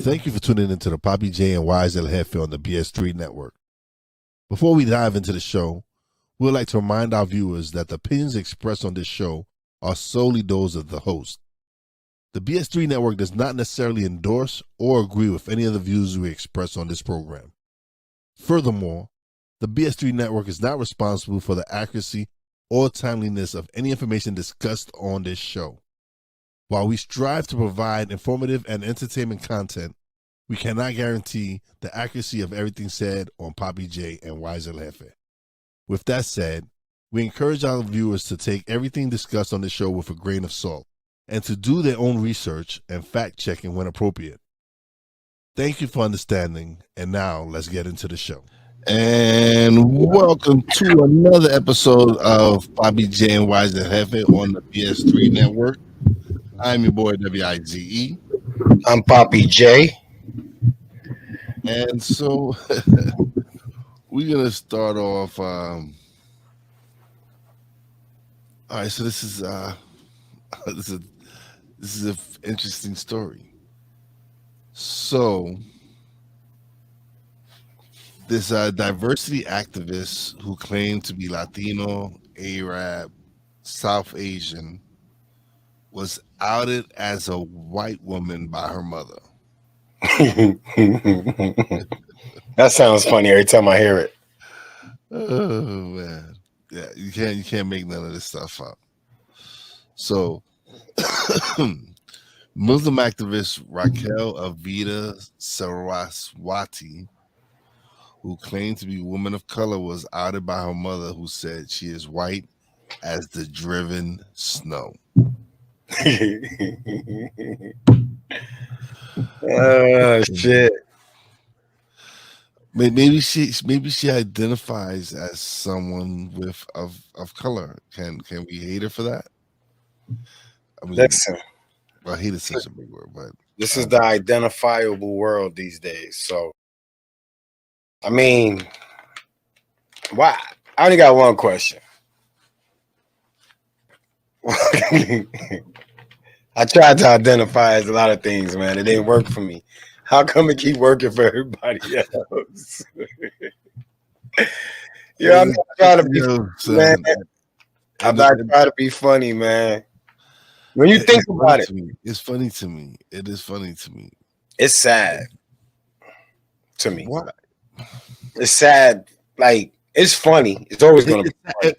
Thank you for tuning into the Papi J and Wize Jefe on the BS3 Network. Before we dive into the show, we'd like to remind our viewers that the opinions expressed on this show are solely those of the host. The BS3 Network does not necessarily endorse or agree with any of the views we express on this program. Furthermore, the BS3 Network is not responsible for the accuracy or timeliness of any information discussed on this show. While we strive to provide informative and entertainment content, we cannot guarantee the accuracy of everything said on Papi J and Wize Jefe. With that said, we encourage our viewers to take everything discussed on the show with a grain of salt and to do their own research and fact-checking when appropriate. Thank you for understanding, and now let's get into the show. And welcome to another episode of Papi J and Wize Jefe on the BS3 Network. I'm your boy, Wize. I'm Papi J. And so we're going to start off. All right, so this is an interesting story. So this diversity activist who claimed to be Latino, Arab, South Asian was outed as a white woman by her mother. That sounds funny every time I hear it. Oh man, yeah, you can't make none of this stuff up. So, Muslim activist Raquel Avida Saraswati, who claimed to be a woman of color, was outed by her mother, who said she is white as the driven snow. Oh shit. Maybe she identifies as someone of color. Can we hate her for that? I mean, listen, well, hate is such a big word, but this is the identifiable world these days. So I mean, why? I only got one question. I tried to identify as a lot of things, man. It didn't work for me. How come it keep working for everybody else? Yeah, I'm not trying to be man. I'm not trying to be funny, man. When you think about it, it's funny to me. It is funny to me. It's sad to me. What? It's sad. Like, it's funny. It's always going to be funny.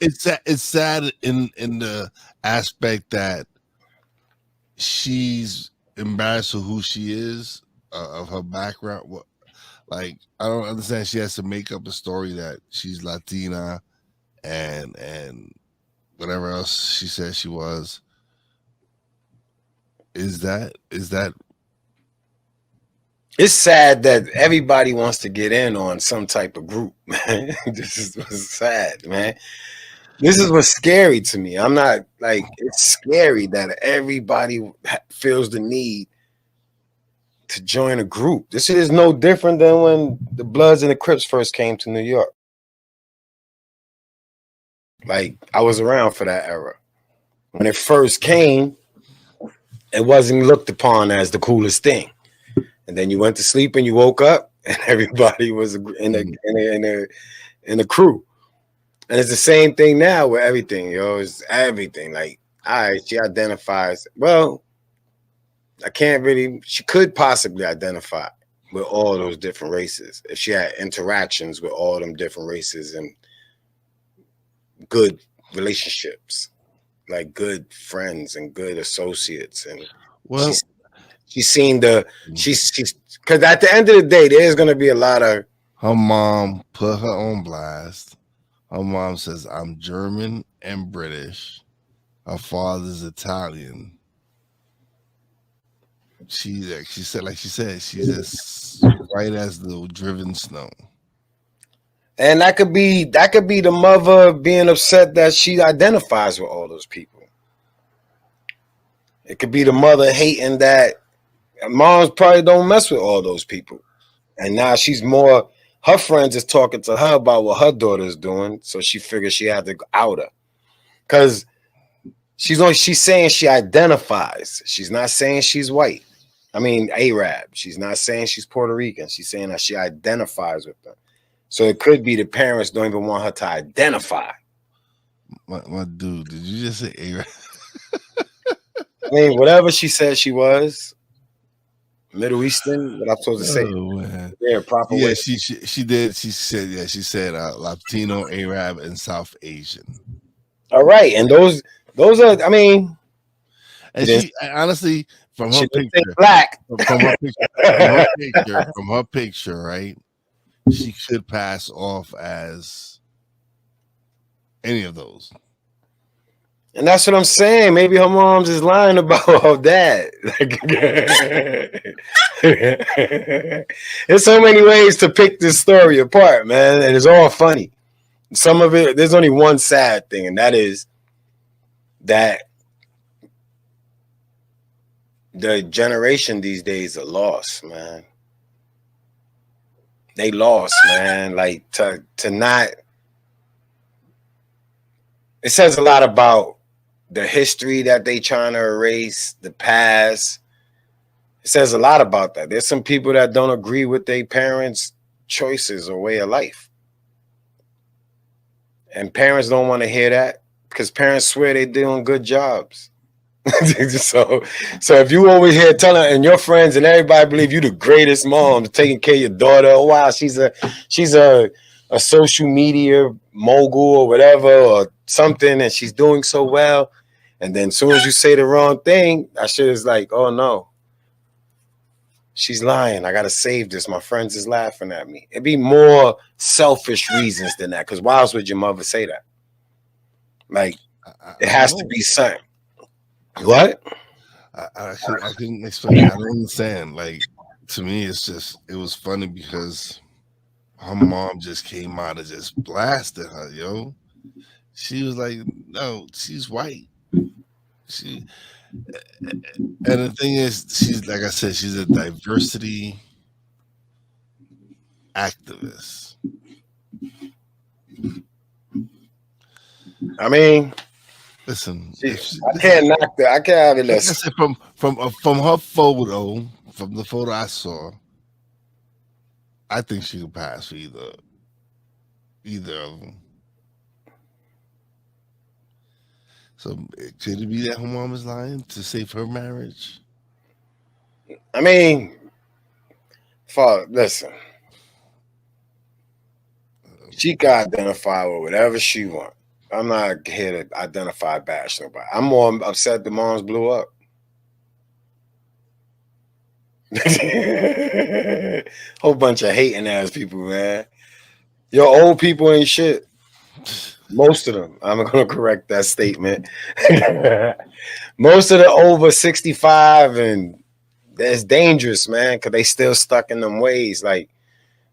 It's sad in the aspect that she's embarrassed of who she is, of her background. Like, I don't understand. She has to make up a story that she's Latina and whatever else she said she was. Is that? It's sad that everybody wants to get in on some type of group, man. This is what's sad, man. This is what's scary to me. I'm not like, it's scary that everybody feels the need to join a group. This is no different than when the Bloods and the Crips first came to New York. Like, I was around for that era. When it first came, it wasn't looked upon as the coolest thing. And then you went to sleep and you woke up and everybody was in a crew. And it's the same thing now with everything, yo. It's everything. Like, all right, she identifies. Well, she could possibly identify with all those different races if she had interactions with all them different races and good relationships, like good friends and good associates. And well, she's seen she's because at the end of the day, there's going to be a lot of. Her mom put her on blast. Her mom says, I'm German and British. Her father's Italian. She said, she's just white as the driven snow. And that could be the mother being upset that she identifies with all those people. It could be the mother hating that moms probably don't mess with all those people. And now she's more, her friends is talking to her about what her daughter's doing, so she figures she had to out her. Because she's saying she identifies. She's not saying she's white. I mean, Arab. She's not saying she's Puerto Rican. She's saying that she identifies with them. So it could be the parents don't even want her to identify. My dude, did you just say Arab? I mean, whatever she said she was, Middle Eastern, what I'm supposed to say? Man. Yeah, proper way. She did. She said Latino, Arab, and South Asian. All right, and those are. I mean, and she honestly from her picture, black from her picture, right? She could pass off as any of those. And that's what I'm saying. Maybe her mom's is lying about all that. There's so many ways to pick this story apart, man. And it's all funny. Some of it, there's only one sad thing, and that is that the generation these days are lost, man. They lost, man. Like to not. It says a lot about the history that they trying to erase, the past. It says a lot about that. There's some people that don't agree with their parents' choices or way of life. And parents don't want to hear that because parents swear they're doing good jobs. so if you over here telling and your friends and everybody believe you the greatest mom taking care of your daughter, oh wow, she's a social media mogul or whatever or something, and she's doing so well. And then as soon as you say the wrong thing, that shit is like, oh no, she's lying. I gotta save this. My friends is laughing at me. It'd be more selfish reasons than that. Because why else would your mother say that? Like, it has to be something. What? I couldn't explain. I don't understand. Like, to me, it was funny because her mom just came out and just blasted her, yo. She was like, no, she's white. And the thing is, she's, like I said, she's a diversity activist. I mean, listen, I can't knock that. I can't have it. Like I said, from her photo, from the photo I saw, I think she could pass for either of them. So could it be that her mom is lying to save her marriage? I mean, listen. She can identify with whatever she wants. I'm not here to identify bash nobody. I'm more upset the moms blew up. Whole bunch of hating ass people, man. Your old people ain't shit. Most of them. I'm gonna correct that statement. Most of the over 65 and that's dangerous, man, because they still stuck in them ways. Like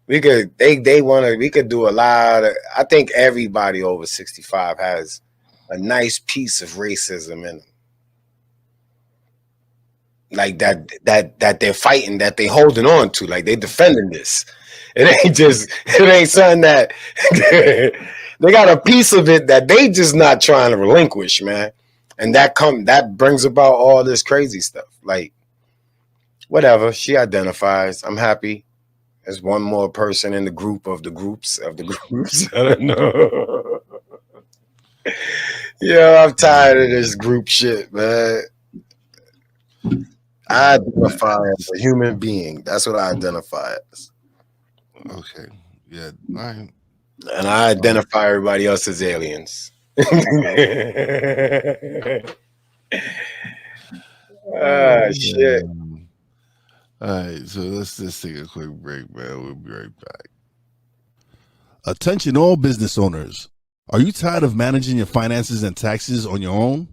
we could do a lot of, I think everybody over 65 has a nice piece of racism in them. Like that they're fighting, that they holding on to, like they defending this. It ain't something that they got a piece of it that they just not trying to relinquish, man. And that brings about all this crazy stuff. Like, whatever, she identifies. I'm happy. There's one more person in the group of the groups. I don't know. Yeah, I'm tired of this group shit, man. I identify as a human being. That's what I identify as. Okay. Yeah. All right. And I identify everybody else as aliens. Shit. All right, so let's just take a quick break, man. We'll be right back. Attention all business owners. Are you tired of managing your finances and taxes on your own?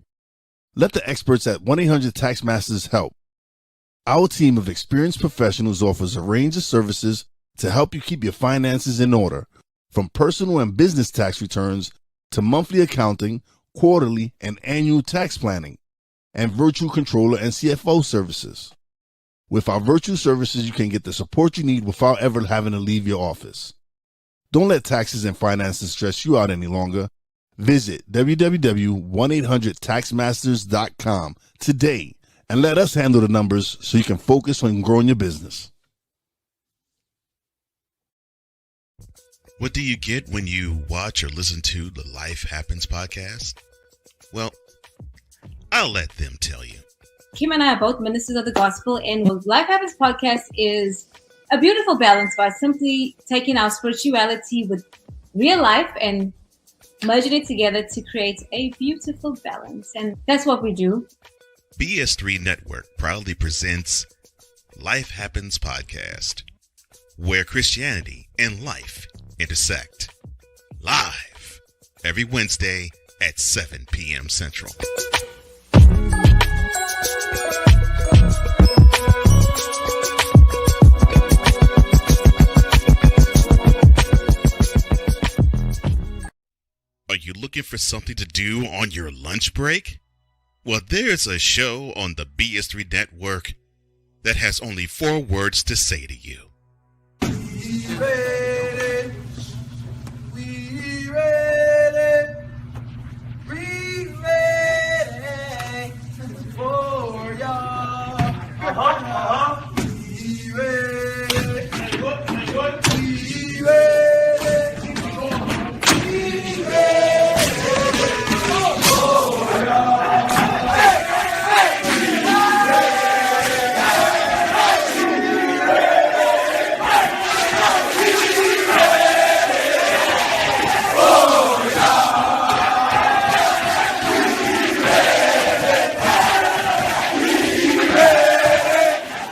Let the experts at 1-800-TAXMASTERS help. Our team of experienced professionals offers a range of services to help you keep your finances in order, from personal and business tax returns to monthly accounting, quarterly and annual tax planning, and virtual controller and CFO services. With our virtual services, you can get the support you need without ever having to leave your office. Don't let taxes and finances stress you out any longer. Visit www.1800taxmasters.com today and let us handle the numbers so you can focus on growing your business. What do you get when you watch or listen to the Life Happens podcast? Well, I'll let them tell you. Kim and I are both ministers of the gospel, and what Life Happens podcast is a beautiful balance by simply taking our spirituality with real life and merging it together to create a beautiful balance. And that's what we do. BS3 Network proudly presents Life Happens podcast, where Christianity and life intersect. Live every Wednesday at 7 p.m. Central. Are you looking for something to do on your lunch break? Well, there's a show on the BS3 Network that has only 4 words to say to you. We ready, we ready, we ready for y'all. We ready, we ready, we ready for y'all.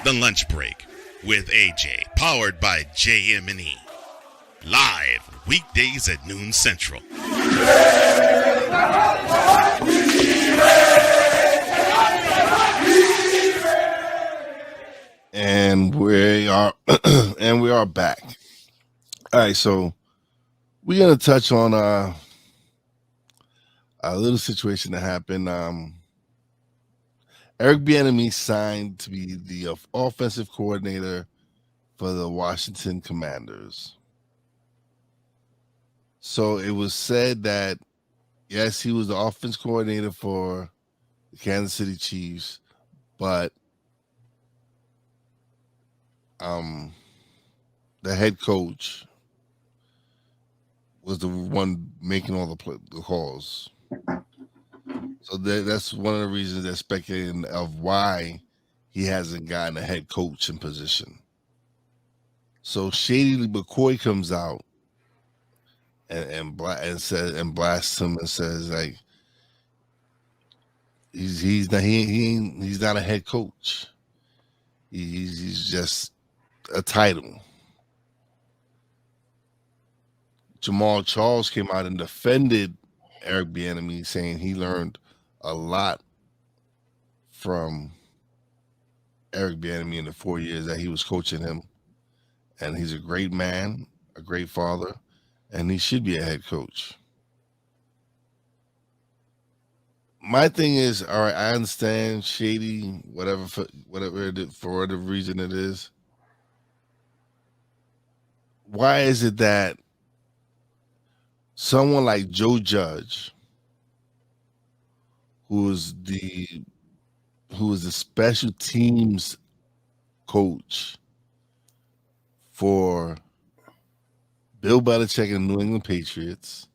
The Lunch Break with AJ, powered by JM&E. Live weekdays at noon Central. And we are and we are back. All right, so we're gonna touch on a little situation that happened. Eric Bieniemy signed to be the offensive coordinator for the Washington Commanders. So it was said that, yes, he was the offense coordinator for the Kansas City Chiefs, but the head coach was the one making all the calls. So that's one of the reasons they're speculating of why he hasn't gotten a head coaching position. So Shady McCoy comes out and blasts him and says, like, he's not a head coach. He's just a title. Jamal Charles came out and defended Eric Bieniemy, saying he learned a lot from Eric Bieniemy in the 4 years that he was coaching him, and he's a great man, a great father, and he should be a head coach. My thing is, all right, I understand Shady, for whatever reason it is. Why is it that someone like Joe Judge, who is the special teams coach for Bill Belichick and New England Patriots,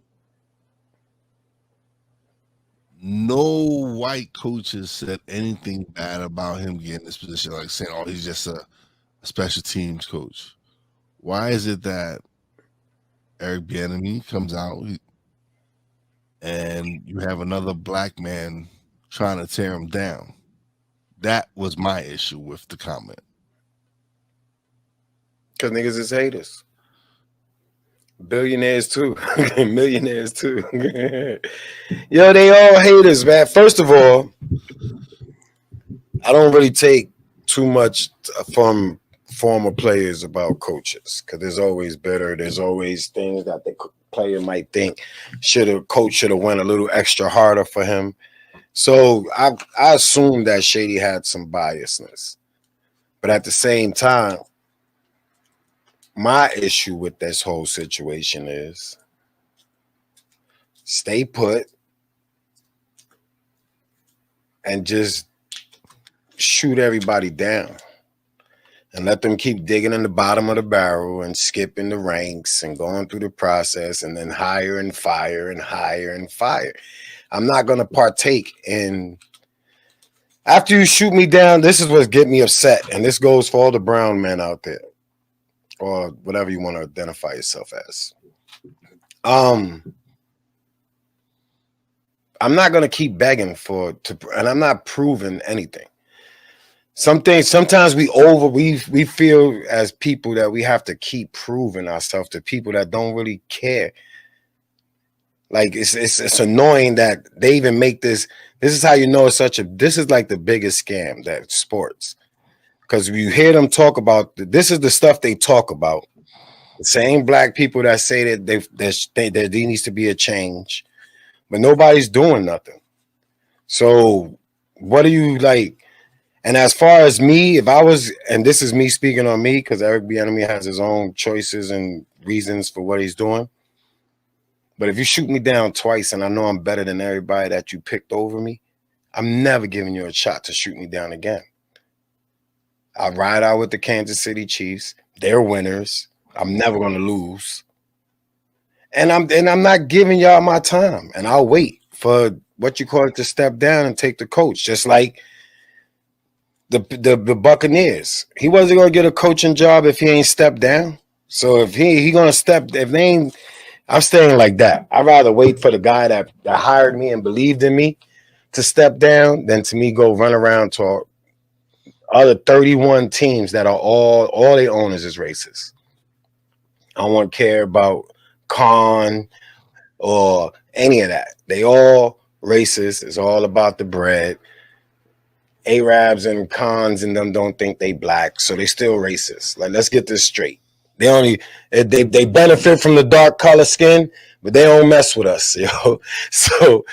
no white coaches said anything bad about him getting this position, like saying, oh, he's just a special teams coach. Why is it that Eric Bieniemy comes out and you have another black man trying to tear him down? That was my issue with the comment. Because niggas is haters. Billionaires too. Millionaires too. Yo, they all haters, man. First of all, I don't really take too much from former players about coaches, because there's always better. There's always things that the player might think coach should have went a little extra harder for him. So I assume that Shady had some biasness. But at the same time, my issue with this whole situation is stay put and just shoot everybody down and let them keep digging in the bottom of the barrel and skipping the ranks and going through the process and then hire and fire and hire and fire. I'm not going to partake in. After you shoot me down, this is what get me upset. And this goes for all the brown men out there or whatever you want to identify yourself as. I'm not going to keep begging and I'm not proving anything. Sometimes we feel as people that we have to keep proving ourselves to people that don't really care. Like it's annoying that they even make this. This is how you know this is like the biggest scam that sports. Because you hear them talk about this is the stuff they talk about. The same black people that say that there needs to be a change, but nobody's doing nothing. So what do you like? And as far as me, if I was, and this is me speaking on me, because Eric Bieniemy has his own choices and reasons for what he's doing. But if you shoot me down twice and I know I'm better than everybody that you picked over me, I'm never giving you a shot to shoot me down again. I ride out with the Kansas City Chiefs. They're winners. I'm never going to lose. And I'm not giving y'all my time. And I'll wait for what you call it to step down and take the coach. Just like the Buccaneers. He wasn't going to get a coaching job if he ain't stepped down. So if he going to step, if they ain't, I'm staying like that. I'd rather wait for the guy that hired me and believed in me to step down than to me go run around to other 31 teams that are all their owners is racist. I don't care about Khan or any of that. They all racist. It's all about the bread. Arabs and Khans and them don't think they black, so they still racist. Like, let's get this straight. They benefit from the dark color skin, but they don't mess with us, yo. So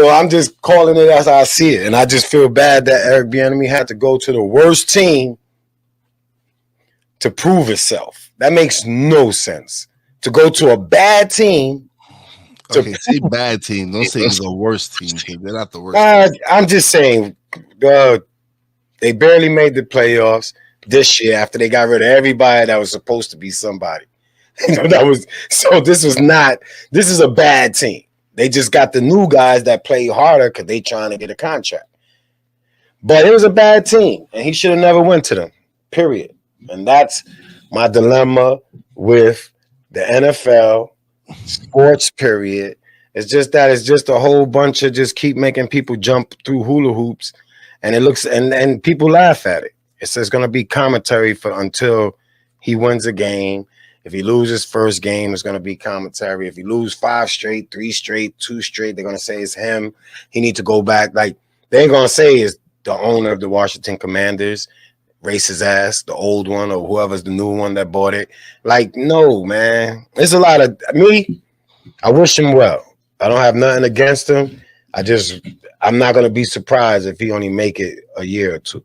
I'm just calling it as I see it, and I just feel bad that Eric Bieniemy had to go to the worst team to prove itself. That makes no sense. To go to a bad team. Say bad team. Don't say it's the worst team. They're not the worst. I'm just saying, they barely made the playoffs this year after they got rid of everybody that was supposed to be somebody. This is a bad team. They just got the new guys that play harder because they trying to get a contract. But it was a bad team, and he should have never went to them, period. And that's my dilemma with the NFL, sports, period. It's just that it's just a whole bunch of just keep making people jump through hula hoops, and it looks and people laugh at it. It's going to be commentary until he wins a game. If he loses first game, it's going to be commentary. If he loses 5 straight, 3 straight, 2 straight, they're going to say it's him. He needs to go back. Like, they ain't going to say it's the owner of the Washington Commanders, racist ass, the old one, or whoever's the new one that bought it. Like, no, man. There's a lot of me. I wish him well. I don't have nothing against him. I'm not going to be surprised if he only make it a year or 2.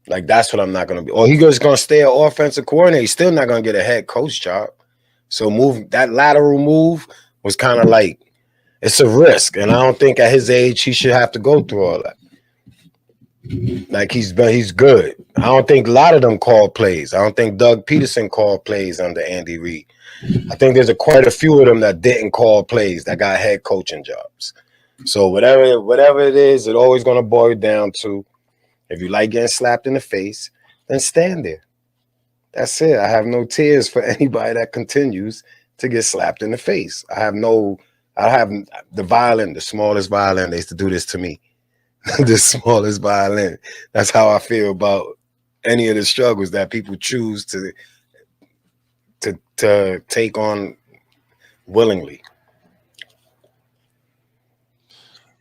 Like, that's what I'm not going to be. Or he's just going to stay an offensive coordinator. He's still not going to get a head coach job. So that lateral move was kind of like, it's a risk. And I don't think at his age he should have to go through all that. Like, he's good. I don't think a lot of them call plays. I don't think Doug Peterson called plays under Andy Reid. I think there's quite a few of them that didn't call plays that got head coaching jobs. So whatever it is, it's always going to boil down to, if you like getting slapped in the face, then stand there. That's it. I have no tears for anybody that continues to get slapped in the face. I have the violin, the smallest violin. They used to do this to me. The smallest violin. That's how I feel about any of the struggles that people choose to take on willingly.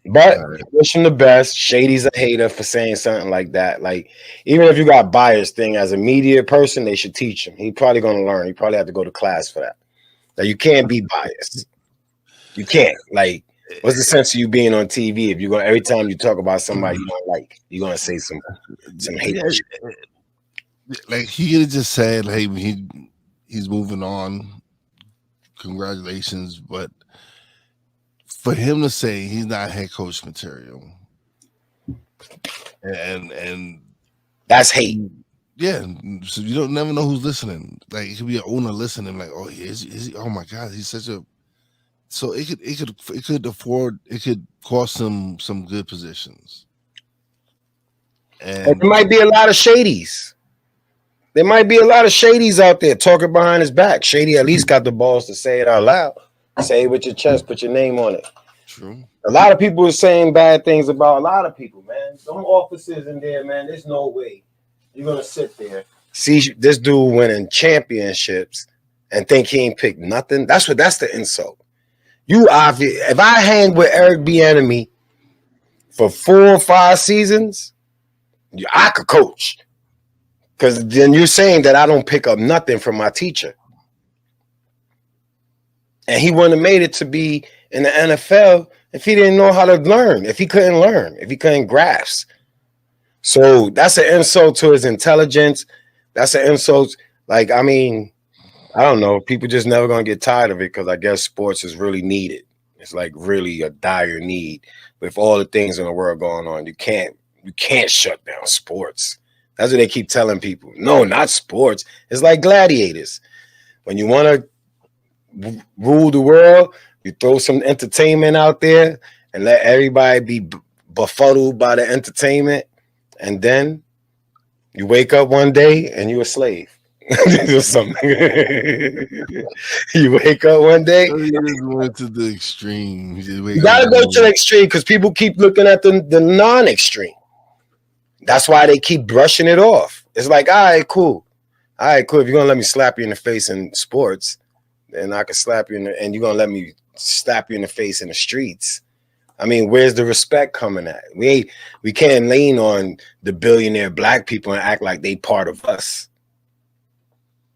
But I wish him the best. Shady's a hater for saying something like that. Like, even if you got bias thing as a media person, they should teach him. He's probably going to learn. He probably have to go to class for that. Like, you can't be biased. You can't. Like, what's the sense of you being on TV if you're going every time you talk about somebody you don't like, you're going to say some hate shit. Like, he could have just said, hey, he's moving on. Congratulations. But for him to say he's not head coach material, and That's hate. yeah, so you don't never know who's listening. Like it could be an owner listening, like, oh, is he? Oh my God, he's such a. So it could cost some good positions. And there might be a lot of shadies. There might be a lot of shadies out there talking behind his back. Shady at least got the balls to say it out loud. Say it with your chest, put your name on it. True. A lot of people are saying bad things about a lot of people, man. Some officers in there, man, there's no way you're going to sit there, see this dude winning championships and think he ain't picked nothing. That's the insult. If I hang with Eric Bieniemy for 4 or 5 seasons, I could coach. Because then you're saying that I don't pick up nothing from my teacher. And he wouldn't have made it to be in the NFL if he didn't know how to learn, if he couldn't learn, if he couldn't grasp. So that's an insult to his intelligence. That's an insult. Like, I mean, I don't know. People just never going to get tired of it because I guess sports is really needed. It's like really a dire need. With all the things in the world going on, you can't shut down sports. That's what they keep telling people. No, not sports. It's like gladiators. When you want to rule the world, you throw some entertainment out there and let everybody be befuddled by the entertainment. And then you wake up one day and you're a slave. Or something. You wake up one day. You just went to the extreme. You gotta go to the extreme because people keep looking at the non-extreme. That's why they keep brushing it off. It's like, all right, cool. If you're gonna let me slap you in the face in sports, then I can slap you and you're gonna let me slap you in the face in the streets. I mean, where's the respect coming at? We can't lean on the billionaire black people and act like they part of us.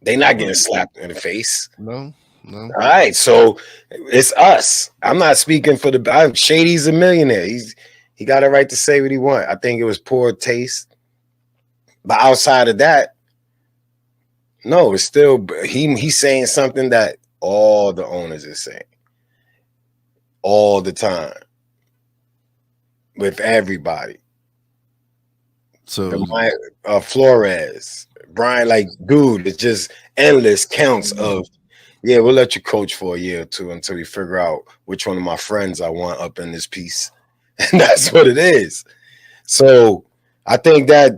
They not getting slapped in the face. No. All right, so it's us. I'm not speaking for Shady's a millionaire. He got a right to say what he want. I think it was poor taste. But outside of that, no, it's still he's saying something that all the owners are saying all the time with everybody. So Flores, Brian, like, dude, it's just endless counts of, yeah, we'll let you coach for a year or two until we figure out which one of my friends I want up in this piece. And that's what it is. So I think that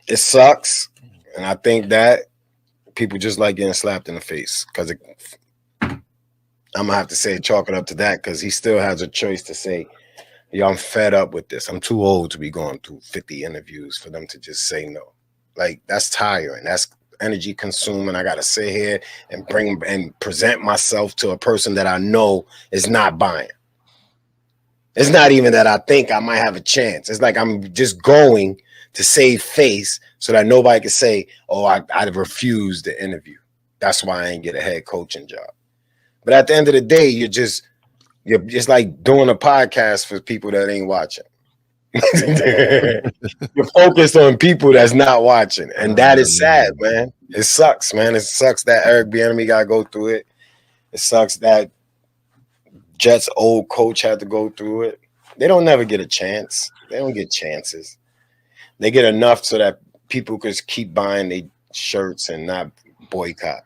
it sucks. And I think that people just like getting slapped in the face because I'm going to have to say chalk it up to that because he still has a choice to say, yo, I'm fed up with this. I'm too old to be going through 50 interviews for them to just say no. Like, that's tiring. That's energy consuming. I got to sit here and present myself to a person that I know is not buying. It's not even that I think I might have a chance. It's like I'm just going to save face so that nobody can say, oh, I refused the interview. That's why I ain't get a head coaching job. But at the end of the day, you're just like doing a podcast for people that ain't watching. You're focused on people that's not watching. And that is sad, man. It sucks, man. It sucks that Eric Bieniemy got to go through it. It sucks that Jets' old coach had to go through it. They don't never get a chance. They don't get chances. They get enough so that people could keep buying their shirts and not boycott.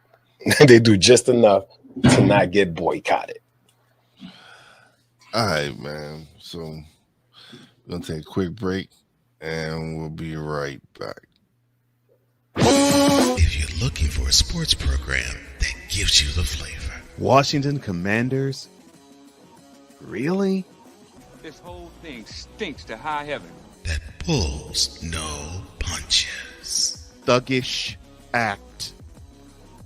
They do just enough to not get boycotted. All right, man. So we're going to take a quick break and we'll be right back. If you're looking for a sports program that gives you the flavor. Washington Commanders? Really? This whole thing stinks to high heaven. That pulls no punches. Thuggish act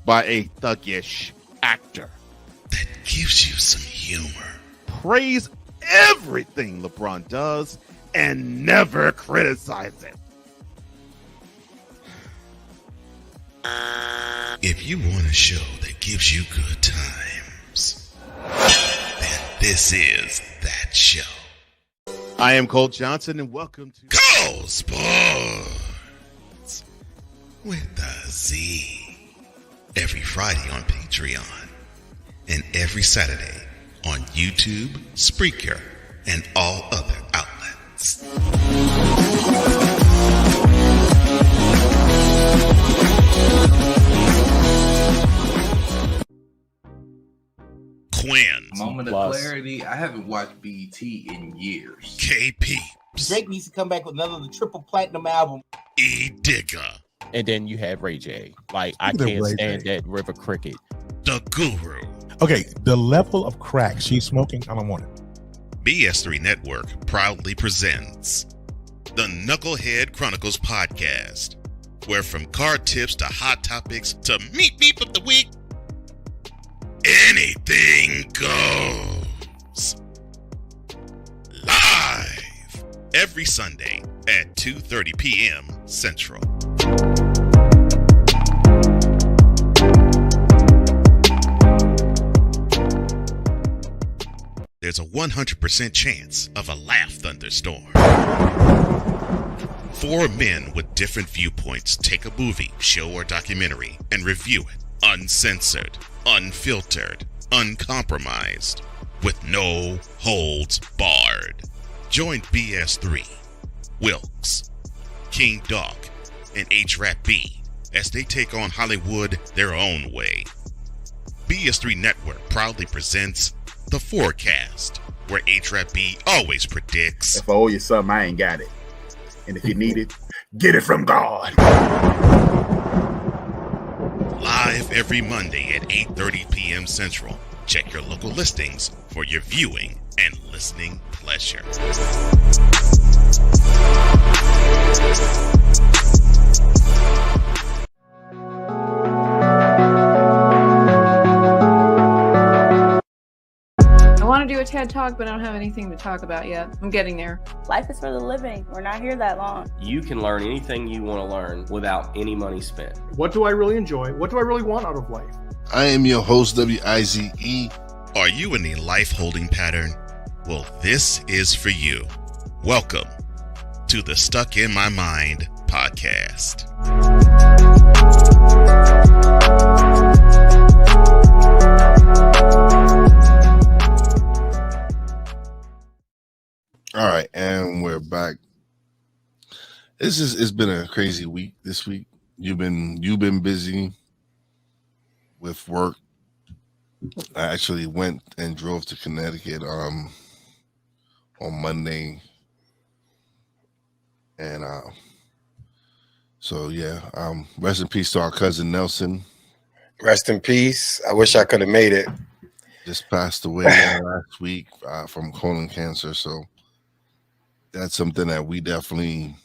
by a thuggish actor. That gives you some humor. Praise everything LeBron does and never criticize it. If you want a show that gives you good times, then this is that show. I am Cole Johnson, and welcome to Cole Sports with a Z. Every Friday on Patreon and every Saturday on YouTube, Spreaker, and all other outlets. Quinn, Moment of clarity. I haven't watched BET in years. KP, Drake needs to come back with another triple platinum album. E Digger, And then you have Ray J. Like, I can't stand that River Cricket. the Guru. Okay, the level of crack she's smoking, I don't want it. BS3 Network proudly presents the Knucklehead Chronicles podcast, where from card tips to hot topics to meep of the week, anything goes. Live every Sunday at 2:30 p.m. Central. There's a 100% chance of a laugh thunderstorm. 4 men with different viewpoints take a movie, show, or documentary and review it uncensored, unfiltered, uncompromised, with no holds barred. Join BS3, Wilkes, King Dog, and H-Rap B as they take on Hollywood their own way. BS3 Network proudly presents The Forecast, where H-Rap B always predicts, if I owe you something, I ain't got it. And if you need it, get it from God. live every Monday at 8:30 p.m. Central. Check your local listings for your viewing and listening pleasure. I want to do a TED Talk, but I don't have anything to talk about yet. I'm getting there. Life is for the living. We're not here that long. You can learn anything you want to learn without any money spent. What do I really enjoy? What do I really want out of life? I am your host, Wize. Are you in a life holding pattern? Well, this is for you. Welcome to the Stuck in My Mind podcast. All right, and we're back. It's been a crazy week this week. You've been busy with work. I actually went and drove to Connecticut on Monday. And rest in peace to our cousin Nelson. Rest in peace. I wish I could have made it. Just passed away last week from colon cancer. So that's something that we definitely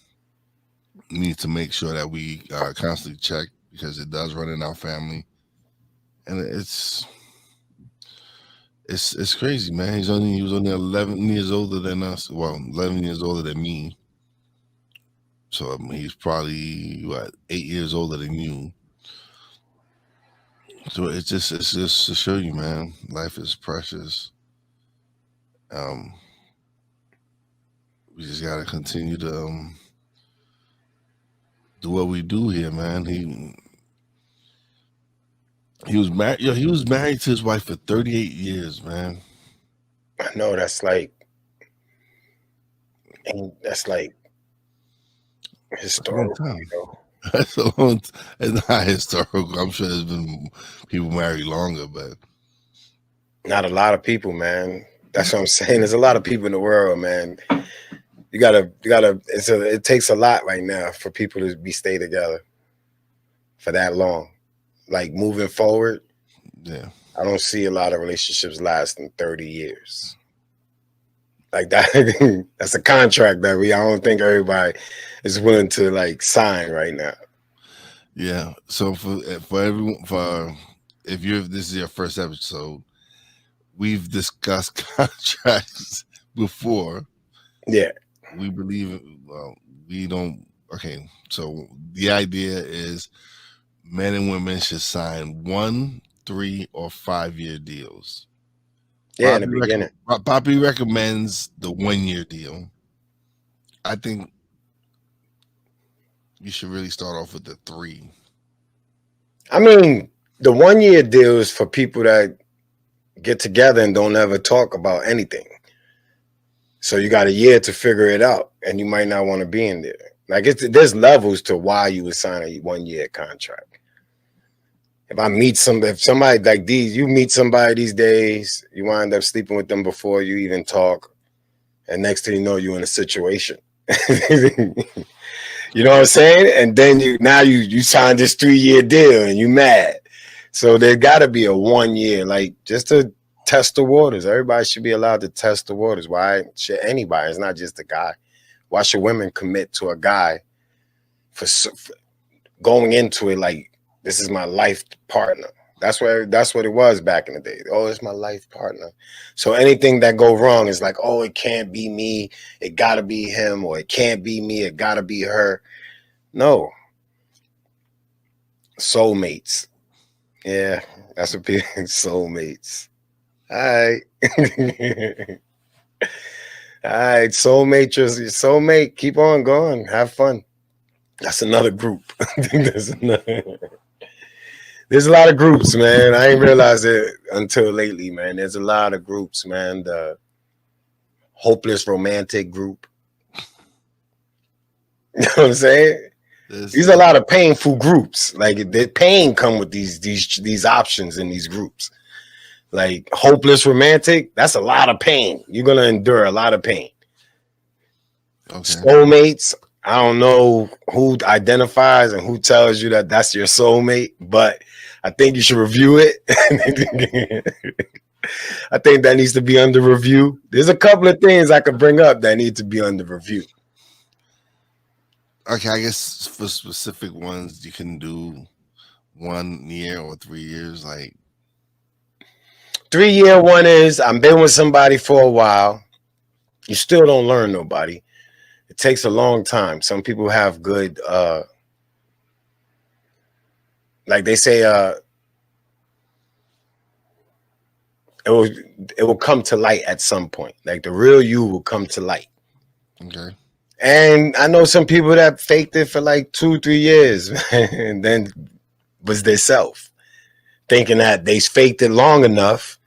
need to make sure that we constantly check, because it does run in our family. And it's crazy, man. He was only 11 years older than us. Well, 11 years older than me. So he's probably 8 years older than you. So it's just to show you, man, life is precious. We just gotta continue to do what we do here, man. He was married. He was married to his wife for 38 years, man. I know that's like historical. You know? That's a long time. It's not historical. I'm sure there's been people married longer, but not a lot of people, man. That's what I'm saying. There's a lot of people in the world, man. You gotta. It takes a lot right now for people to stay together for that long. Like moving forward, yeah, I don't see a lot of relationships lasting 30 years. Like that, that's a contract that I don't think everybody is willing to like sign right now. Yeah. So for everyone, if this is your first episode, we've discussed contracts before. Yeah. We believe, we don't. Okay. So the idea is men and women should sign 1, 3, or 5 year deals. Yeah, in the beginning. Papi recommends the 1 year deal. I think you should really start off with the 3. I mean, the 1 year deal is for people that get together and don't ever talk about anything. So you got a year to figure it out, and you might not want to be in there. Like there's levels to why you would sign a 1 year contract. if somebody like these, you meet somebody these days, you wind up sleeping with them before you even talk, and next thing you know, you're in a situation. You know what I'm saying? And then you signed this 3-year deal and you mad. So there got to be a 1 year, like just to test the waters. Everybody should be allowed to test the waters. Why should anybody? It's not just a guy. Why should women commit to a guy for going into it like this is my life partner? That's what it was back in the day. Oh, it's my life partner. So anything that go wrong is like, oh, it can't be me. It got to be him, or it can't be me. It got to be her. No. Soulmates. Yeah, that's what people soulmates. All right. All right, soulmate, your soulmate. Keep on going. Have fun. That's another group. There's a lot of groups, man. I ain't realized it until lately, man. There's a lot of groups, man. The hopeless romantic group. You know what I'm saying? These are a lot of painful groups. Like the pain come with these options in these groups. Like hopeless romantic, that's a lot of pain. You're gonna endure a lot of pain. Okay. Soulmates, I don't know who identifies and who tells you that that's your soulmate, but I think you should review it. I think that needs to be under review. There's a couple of things I could bring up that need to be under review. Okay, I guess for specific ones, you can do 1 year or 3 years. Like 3-year one is I've been with somebody for a while. You still don't learn nobody. It takes a long time. Some people have good, like they say, it will come to light at some point. Like the real you will come to light. Okay. And I know some people that faked it for like 2-3 years and then was their self, thinking that they faked it long enough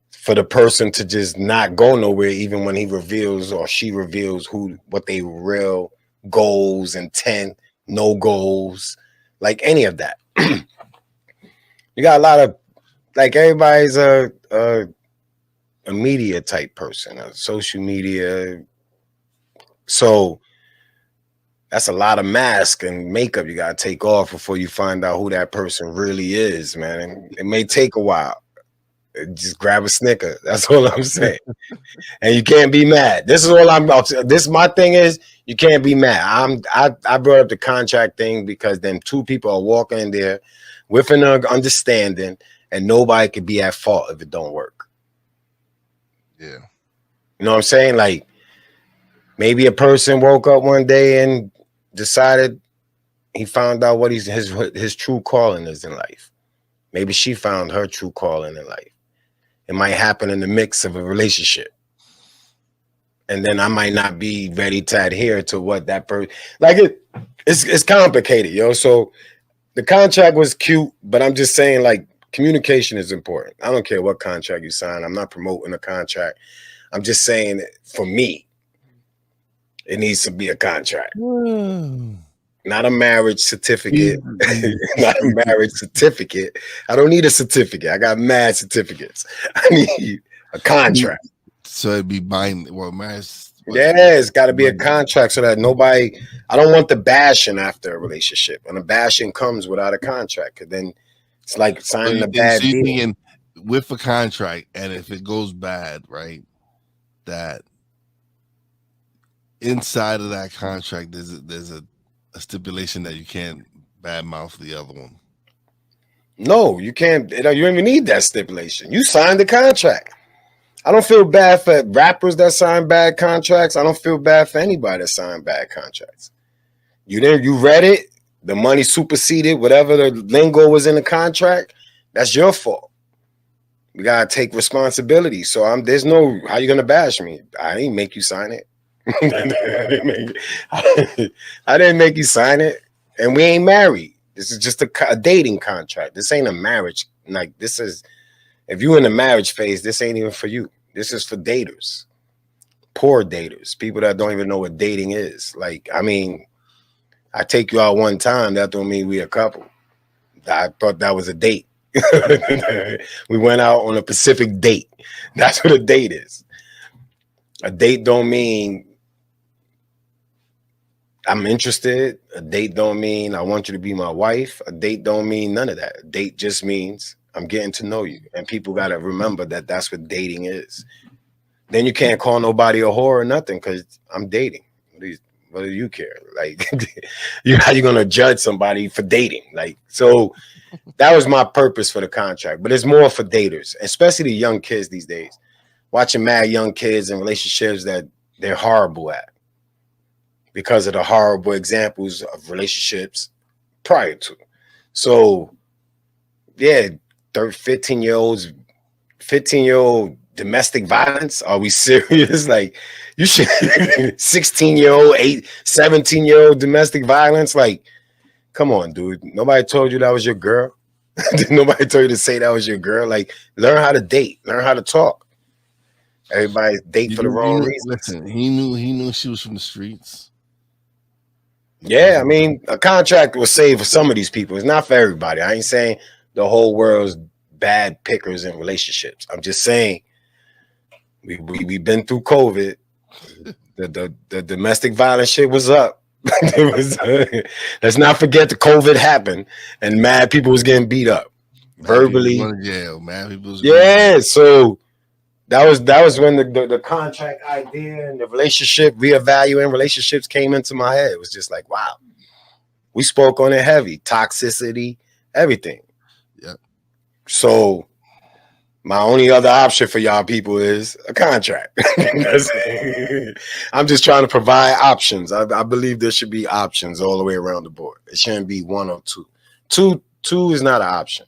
for the person to just not go nowhere, even when he reveals or she reveals what they real goals, intent, no goals, like any of that. You got a lot of, like, everybody's a media type person, a social media. So that's a lot of mask and makeup you gotta take off before you find out who that person really is, man. And it may take a while. Just grab a Snicker. That's all I'm saying. And you can't be mad. This is all I'm about. This my thing is you can't be mad. I brought up the contract thing because then two people are walking in there with an understanding, and nobody could be at fault if it don't work. Yeah. You know what I'm saying? Like maybe a person woke up one day and decided he found out what his true calling is in life. Maybe she found her true calling in life. It might happen in the mix of a relationship. And then I might not be ready to adhere to what that person, like it's complicated, yo. So the contract was cute, but I'm just saying, like, communication is important. I don't care what contract you sign. I'm not promoting a contract. I'm just saying, for me, it needs to be a contract. Not a marriage certificate. Not a marriage certificate. I don't need a certificate. I got mad certificates. I need a contract. So it'd be binding. Well, marriage. Yeah, it's got to be a contract so that nobody. I don't want the bashing after a relationship, and the bashing comes without a contract. Because then it's like signing a bad deal. With a contract, and if it goes bad, right, that inside of that contract, there's a stipulation that you can't badmouth the other one. No, you can't. You don't even need that stipulation. You signed the contract. I don't feel bad for rappers that sign bad contracts. I don't feel bad for anybody that signed bad contracts. You read it. The money superseded whatever the lingo was in the contract. That's your fault. We gotta take responsibility. So there's no how you gonna bash me. I didn't make you sign it. I didn't make you sign it, and we ain't married. This is just a dating contract. This ain't a marriage. Like, this is, if you in the marriage phase, this ain't even for you. This is for daters, poor daters, people that don't even know what dating is. Like, I mean, I take you out one time, that don't mean we a couple. I thought that was a date. We went out on a Pacific date. That's what a date is. A date don't mean I'm interested. A date don't mean I want you to be my wife. A date don't mean none of that. A date just means I'm getting to know you. And people got to remember that that's what dating is. Then you can't call nobody a whore or nothing because I'm dating. What do you care? Like, how you going to judge somebody for dating? Like, so that was my purpose for the contract. But it's more for daters, especially the young kids these days. Watching mad young kids in relationships that they're horrible at because of the horrible examples of relationships prior to. So, yeah, 15-year-olds, 15-year-old domestic violence. Are we serious? Like, you should 16-year-old, 17-year-old domestic violence. Like, come on, dude. Nobody told you that was your girl. Nobody told you to say that was your girl. Like, learn how to date, learn how to talk. Everybody date for the wrong reasons. Listen, he knew she was from the streets. Yeah, I mean, a contract was saved for some of these people. It's not for everybody. I ain't saying the whole world's bad pickers in relationships. I'm just saying we've been through COVID. The domestic violence shit was up. Let's not forget the COVID happened and mad people was getting beat up verbally. Yeah, so that was when the contract idea and the relationship reevaluating relationships came into my head. It was just like, wow, we spoke on it heavy, toxicity, everything. Yeah. So my only other option for y'all people is a contract. I'm just trying to provide options. I believe there should be options all the way around the board. It shouldn't be one or two. Two is not an option.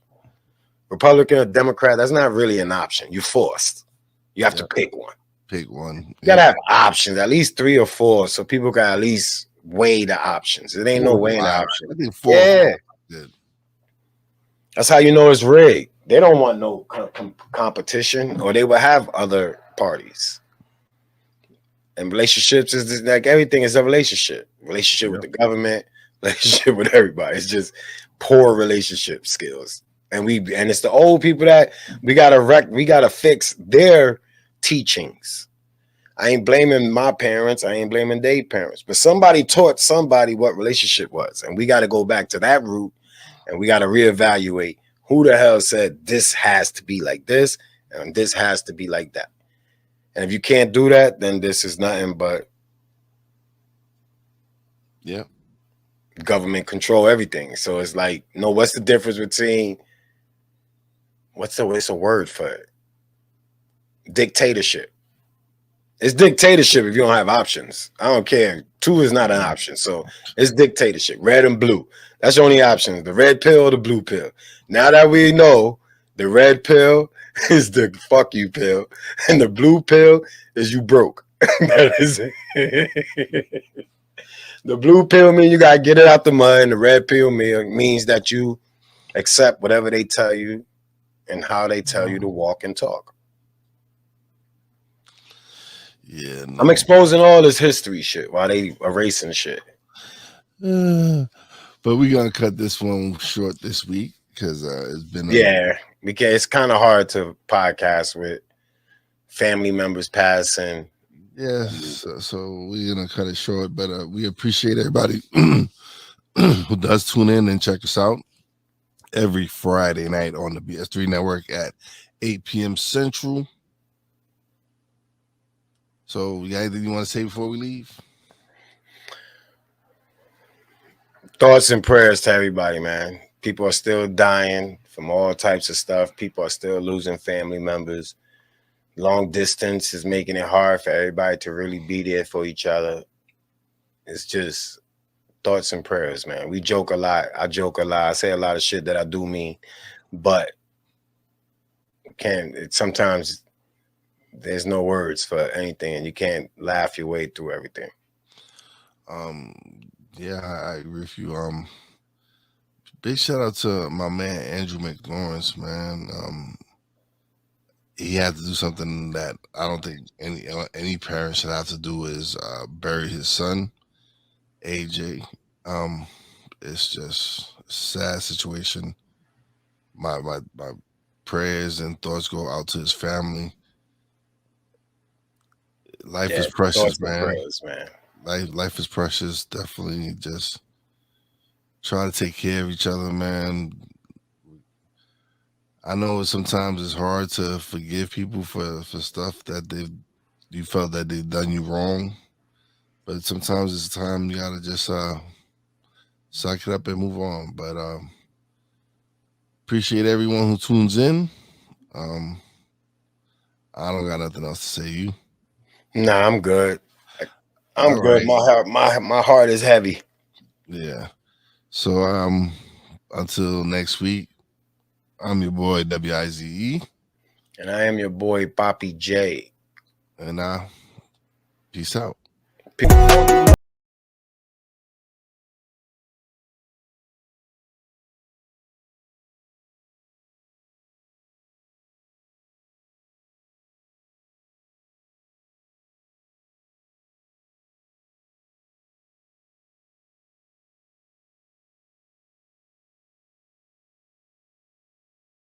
Republican or Democrat, that's not really an option. You're forced. You have to pick one. Pick one. You gotta have options, at least 3 or 4, so people can at least weigh the options. It ain't no weighing the option. I think 4. Yeah. Good. That's how you know it's rigged. They don't want no competition, or they will have other parties. And relationships is just like everything is a relationship. Relationship with the government, relationship with everybody. It's just poor relationship skills. And it's the old people that we gotta fix their teachings. I ain't blaming my parents, I ain't blaming their parents, but somebody taught somebody what relationship was, and we got to go back to that root, and we got to reevaluate who the hell said this has to be like this and this has to be like that. And if you can't do that, then this is nothing but government control everything. So it's like, no, what's the difference between what's a word for it? Dictatorship. It's dictatorship if you don't have options. I don't care. 2 is not an option. So it's dictatorship. Red and blue. That's the only options. The red pill or the blue pill. Now that we know the red pill is the fuck you pill, and the blue pill is you broke. That is the blue pill means you gotta get it out the mud, and the red pill means that you accept whatever they tell you and how they tell you to walk and talk. Yeah, I'm exposing all this history shit while they erasing shit. But we're gonna cut this one short this week because it's been because it's kind of hard to podcast with family members passing. Yeah, so we're gonna cut it short, but we appreciate everybody who does tune in and check us out every Friday night on the BS3 Network at 8 p.m. Central. So, you got anything you want to say before we leave? Thoughts and prayers to everybody, man. People are still dying from all types of stuff. People are still losing family members. Long distance is making it hard for everybody to really be there for each other. It's just thoughts and prayers, man. We joke a lot. I joke a lot. I say a lot of shit that I do mean, but sometimes there's no words for anything, and you can't laugh your way through everything. Yeah, I agree with you. Big shout out to my man Andrew McLawrence, man. He had to do something that I don't think any parent should have to do, is bury his son, AJ. It's just a sad situation. my prayers and thoughts go out to his family. Life is precious, man. Prayers, man. Life is precious. Definitely just try to take care of each other, man. I know sometimes it's hard to forgive people for stuff that you felt that they've done you wrong, but sometimes it's time you gotta just suck it up and move on. But appreciate everyone who tunes in. I don't got nothing else to say. You? Nah, I'm good. I'm All good. right. My heart is heavy. Yeah. So until next week, I'm your boy Wize. And I am your boy Papi J. And peace out. Peace.